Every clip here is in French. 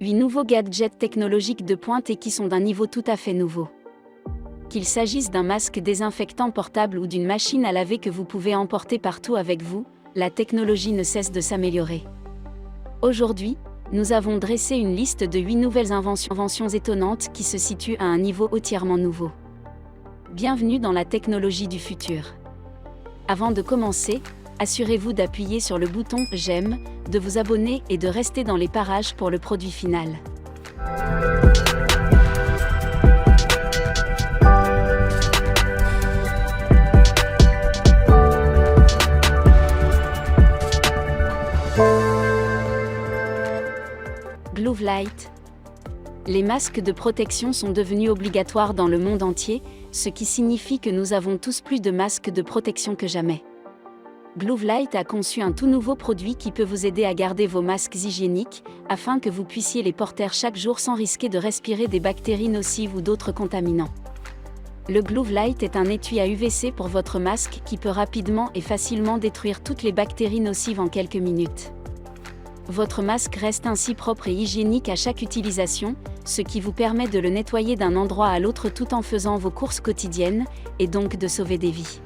8 nouveaux gadgets technologiques de pointe et qui sont d'un niveau tout à fait nouveau. Qu'il s'agisse d'un masque désinfectant portable ou d'une machine à laver que vous pouvez emporter partout avec vous, la technologie ne cesse de s'améliorer. Aujourd'hui, nous avons dressé une liste de 8 nouvelles inventions étonnantes qui se situent à un niveau entièrement nouveau. Bienvenue dans la technologie du futur. Avant de commencer, assurez-vous d'appuyer sur le bouton « J'aime », de vous abonner et de rester dans les parages pour le produit final. Glove Light. Les masques de protection sont devenus obligatoires dans le monde entier, ce qui signifie que nous avons tous plus de masques de protection que jamais. Glove Light a conçu un tout nouveau produit qui peut vous aider à garder vos masques hygiéniques, afin que vous puissiez les porter chaque jour sans risquer de respirer des bactéries nocives ou d'autres contaminants. Le Glove Light est un étui à UVC pour votre masque qui peut rapidement et facilement détruire toutes les bactéries nocives en quelques minutes. Votre masque reste ainsi propre et hygiénique à chaque utilisation, ce qui vous permet de le nettoyer d'un endroit à l'autre tout en faisant vos courses quotidiennes, et donc de sauver des vies.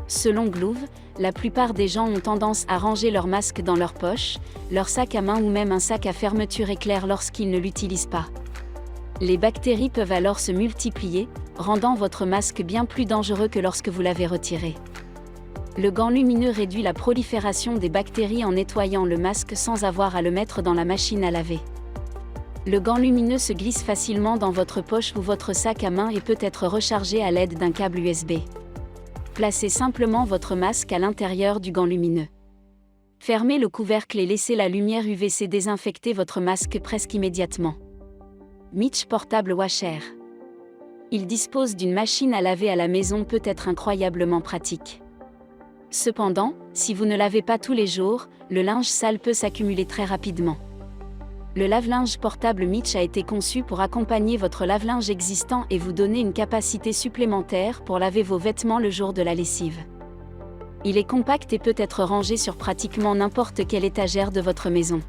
Selon Glove, la plupart des gens ont tendance à ranger leur masque dans leur poche, leur sac à main ou même un sac à fermeture éclair lorsqu'ils ne l'utilisent pas. Les bactéries peuvent alors se multiplier, rendant votre masque bien plus dangereux que lorsque vous l'avez retiré. Le gant lumineux réduit la prolifération des bactéries en nettoyant le masque sans avoir à le mettre dans la machine à laver. Le gant lumineux se glisse facilement dans votre poche ou votre sac à main et peut être rechargé à l'aide d'un câble USB. Placez simplement votre masque à l'intérieur du gant lumineux. Fermez le couvercle et laissez la lumière UVC désinfecter votre masque presque immédiatement. Mitch Portable Washer. Il dispose d'une machine à laver à la maison, peut être incroyablement pratique. Cependant, si vous ne lavez pas tous les jours, le linge sale peut s'accumuler très rapidement. Le lave-linge portable Mitch a été conçu pour accompagner votre lave-linge existant et vous donner une capacité supplémentaire pour laver vos vêtements le jour de la lessive. Il est compact et peut être rangé sur pratiquement n'importe quelle étagère de votre maison.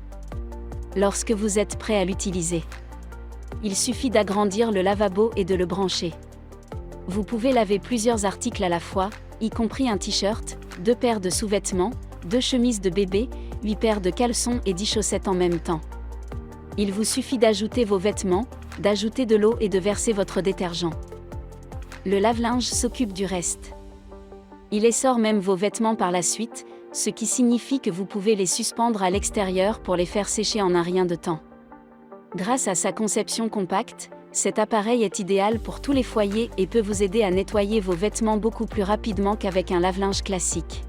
Lorsque vous êtes prêt à l'utiliser, il suffit d'agrandir le lavabo et de le brancher. Vous pouvez laver plusieurs articles à la fois, y compris un t-shirt, 2 paires de sous-vêtements, 2 chemises de bébé, 8 paires de caleçons et 10 chaussettes en même temps. Il vous suffit d'ajouter vos vêtements, d'ajouter de l'eau et de verser votre détergent. Le lave-linge s'occupe du reste. Il essore même vos vêtements par la suite, ce qui signifie que vous pouvez les suspendre à l'extérieur pour les faire sécher en un rien de temps. Grâce à sa conception compacte, cet appareil est idéal pour tous les foyers et peut vous aider à nettoyer vos vêtements beaucoup plus rapidement qu'avec un lave-linge classique.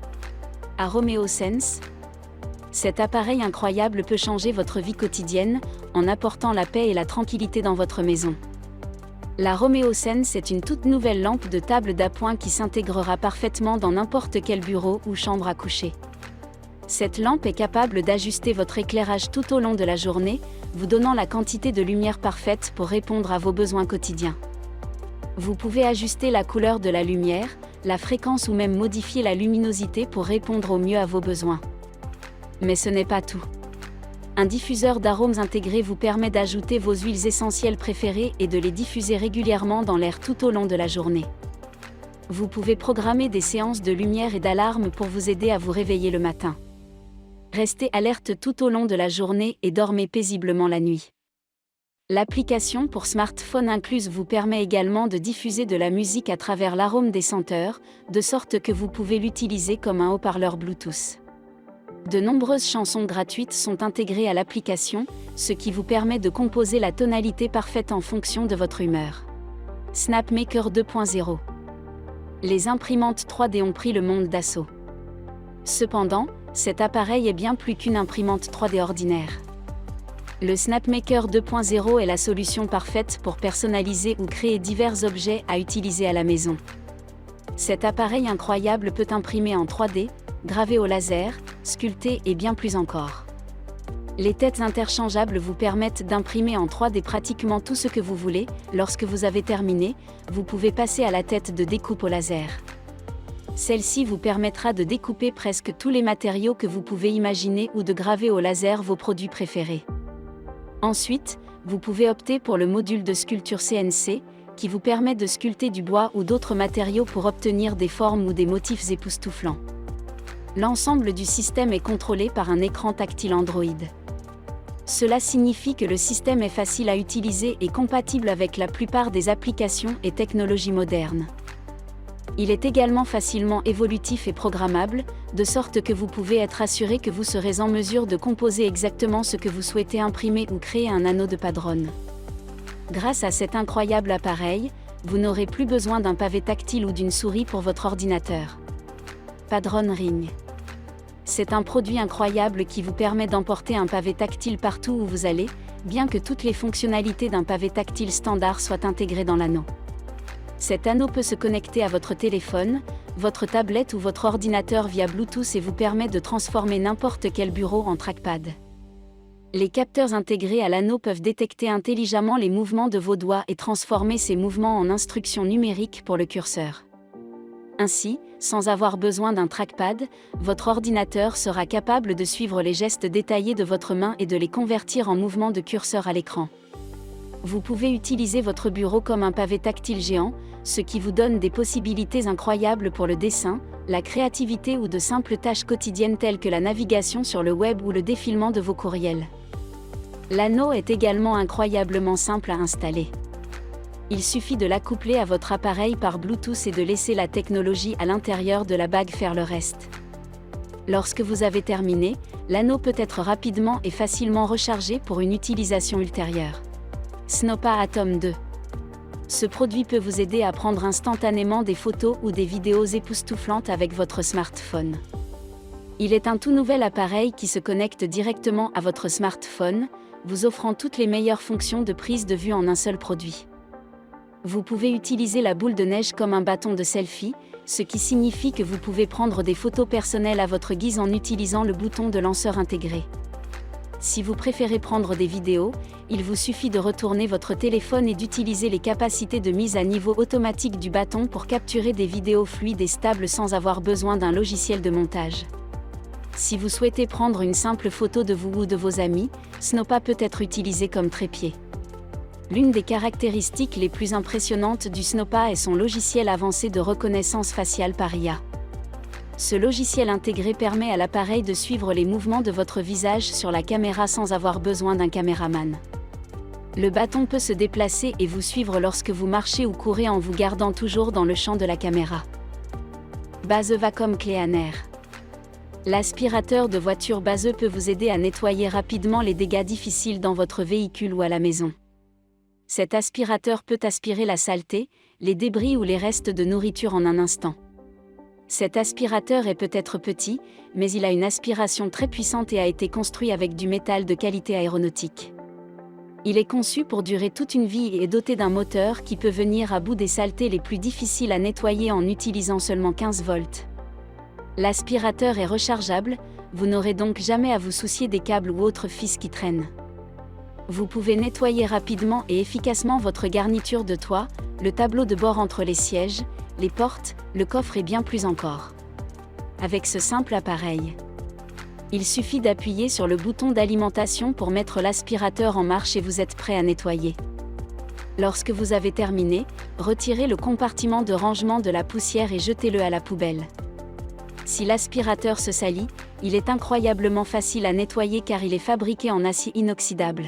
Aromeo Sense. Cet appareil incroyable peut changer votre vie quotidienne, en apportant la paix et la tranquillité dans votre maison. La Aromeo Sense est une toute nouvelle lampe de table d'appoint qui s'intégrera parfaitement dans n'importe quel bureau ou chambre à coucher. Cette lampe est capable d'ajuster votre éclairage tout au long de la journée, vous donnant la quantité de lumière parfaite pour répondre à vos besoins quotidiens. Vous pouvez ajuster la couleur de la lumière, la fréquence ou même modifier la luminosité pour répondre au mieux à vos besoins. Mais ce n'est pas tout. Un diffuseur d'arômes intégré vous permet d'ajouter vos huiles essentielles préférées et de les diffuser régulièrement dans l'air tout au long de la journée. Vous pouvez programmer des séances de lumière et d'alarme pour vous aider à vous réveiller le matin. Restez alerte tout au long de la journée et dormez paisiblement la nuit. L'application pour smartphone incluse vous permet également de diffuser de la musique à travers l'arôme des senteurs, de sorte que vous pouvez l'utiliser comme un haut-parleur Bluetooth. De nombreuses chansons gratuites sont intégrées à l'application, ce qui vous permet de composer la tonalité parfaite en fonction de votre humeur. SnapMaker 2.0. Les imprimantes 3D ont pris le monde d'assaut. Cependant, cet appareil est bien plus qu'une imprimante 3D ordinaire. Le SnapMaker 2.0 est la solution parfaite pour personnaliser ou créer divers objets à utiliser à la maison. Cet appareil incroyable peut imprimer en 3D, graver au laser, sculpter et bien plus encore. Les têtes interchangeables vous permettent d'imprimer en 3D pratiquement tout ce que vous voulez. Lorsque vous avez terminé, vous pouvez passer à la tête de découpe au laser. Celle-ci vous permettra de découper presque tous les matériaux que vous pouvez imaginer ou de graver au laser vos produits préférés. Ensuite, vous pouvez opter pour le module de sculpture CNC, qui vous permet de sculpter du bois ou d'autres matériaux pour obtenir des formes ou des motifs époustouflants. L'ensemble du système est contrôlé par un écran tactile Android. Cela signifie que le système est facile à utiliser et compatible avec la plupart des applications et technologies modernes. Il est également facilement évolutif et programmable, de sorte que vous pouvez être assuré que vous serez en mesure de composer exactement ce que vous souhaitez imprimer ou créer un anneau de padrone. Grâce à cet incroyable appareil, vous n'aurez plus besoin d'un pavé tactile ou d'une souris pour votre ordinateur. Padrone Ring. C'est un produit incroyable qui vous permet d'emporter un pavé tactile partout où vous allez, bien que toutes les fonctionnalités d'un pavé tactile standard soient intégrées dans l'anneau. Cet anneau peut se connecter à votre téléphone, votre tablette ou votre ordinateur via Bluetooth et vous permet de transformer n'importe quel bureau en trackpad. Les capteurs intégrés à l'anneau peuvent détecter intelligemment les mouvements de vos doigts et transformer ces mouvements en instructions numériques pour le curseur. Ainsi, sans avoir besoin d'un trackpad, votre ordinateur sera capable de suivre les gestes détaillés de votre main et de les convertir en mouvements de curseur à l'écran. Vous pouvez utiliser votre bureau comme un pavé tactile géant, ce qui vous donne des possibilités incroyables pour le dessin, la créativité ou de simples tâches quotidiennes telles que la navigation sur le web ou le défilement de vos courriels. L'anneau est également incroyablement simple à installer. Il suffit de l'accoupler à votre appareil par Bluetooth et de laisser la technologie à l'intérieur de la bague faire le reste. Lorsque vous avez terminé, l'anneau peut être rapidement et facilement rechargé pour une utilisation ultérieure. Snopa Atom 2. Ce produit peut vous aider à prendre instantanément des photos ou des vidéos époustouflantes avec votre smartphone. Il est un tout nouvel appareil qui se connecte directement à votre smartphone, vous offrant toutes les meilleures fonctions de prise de vue en un seul produit. Vous pouvez utiliser la boule de neige comme un bâton de selfie, ce qui signifie que vous pouvez prendre des photos personnelles à votre guise en utilisant le bouton de lanceur intégré. Si vous préférez prendre des vidéos, il vous suffit de retourner votre téléphone et d'utiliser les capacités de mise à niveau automatique du bâton pour capturer des vidéos fluides et stables sans avoir besoin d'un logiciel de montage. Si vous souhaitez prendre une simple photo de vous ou de vos amis, Snopa peut être utilisé comme trépied. L'une des caractéristiques les plus impressionnantes du Snopa est son logiciel avancé de reconnaissance faciale par IA. Ce logiciel intégré permet à l'appareil de suivre les mouvements de votre visage sur la caméra sans avoir besoin d'un caméraman. Le bâton peut se déplacer et vous suivre lorsque vous marchez ou courez en vous gardant toujours dans le champ de la caméra. Base Vacom Cleaner. L'aspirateur de voiture Base peut vous aider à nettoyer rapidement les dégâts difficiles dans votre véhicule ou à la maison. Cet aspirateur peut aspirer la saleté, les débris ou les restes de nourriture en un instant. Cet aspirateur est peut-être petit, mais il a une aspiration très puissante et a été construit avec du métal de qualité aéronautique. Il est conçu pour durer toute une vie et est doté d'un moteur qui peut venir à bout des saletés les plus difficiles à nettoyer en utilisant seulement 15 volts. L'aspirateur est rechargeable, vous n'aurez donc jamais à vous soucier des câbles ou autres fils qui traînent. Vous pouvez nettoyer rapidement et efficacement votre garniture de toit, le tableau de bord entre les sièges, les portes, le coffre et bien plus encore. Avec ce simple appareil, il suffit d'appuyer sur le bouton d'alimentation pour mettre l'aspirateur en marche et vous êtes prêt à nettoyer. Lorsque vous avez terminé, retirez le compartiment de rangement de la poussière et jetez-le à la poubelle. Si l'aspirateur se salit, il est incroyablement facile à nettoyer car il est fabriqué en acier inoxydable.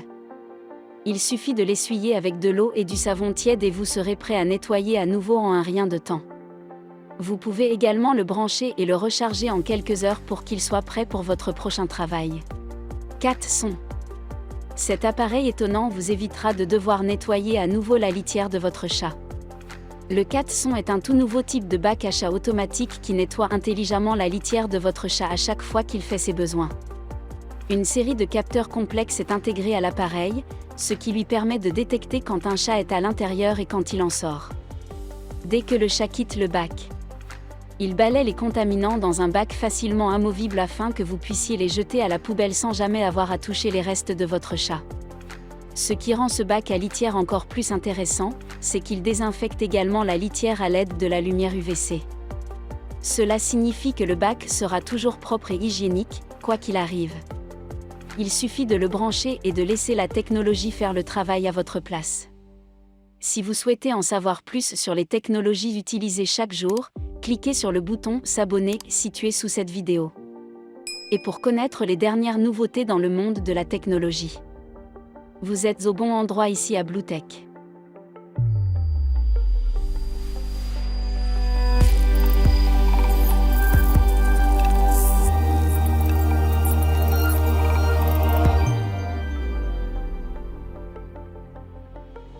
Il suffit de l'essuyer avec de l'eau et du savon tiède et vous serez prêt à nettoyer à nouveau en un rien de temps. Vous pouvez également le brancher et le recharger en quelques heures pour qu'il soit prêt pour votre prochain travail. 4 sons. Cet appareil étonnant vous évitera de devoir nettoyer à nouveau la litière de votre chat. Le 4 sons est un tout nouveau type de bac à chat automatique qui nettoie intelligemment la litière de votre chat à chaque fois qu'il fait ses besoins. Une série de capteurs complexes est intégrée à l'appareil, ce qui lui permet de détecter quand un chat est à l'intérieur et quand il en sort. Dès que le chat quitte le bac, il balaie les contaminants dans un bac facilement amovible afin que vous puissiez les jeter à la poubelle sans jamais avoir à toucher les restes de votre chat. Ce qui rend ce bac à litière encore plus intéressant, c'est qu'il désinfecte également la litière à l'aide de la lumière UVC. Cela signifie que le bac sera toujours propre et hygiénique, quoi qu'il arrive. Il suffit de le brancher et de laisser la technologie faire le travail à votre place. Si vous souhaitez en savoir plus sur les technologies utilisées chaque jour, cliquez sur le bouton « S'abonner » situé sous cette vidéo. Et pour connaître les dernières nouveautés dans le monde de la technologie, vous êtes au bon endroit ici à BlueTech.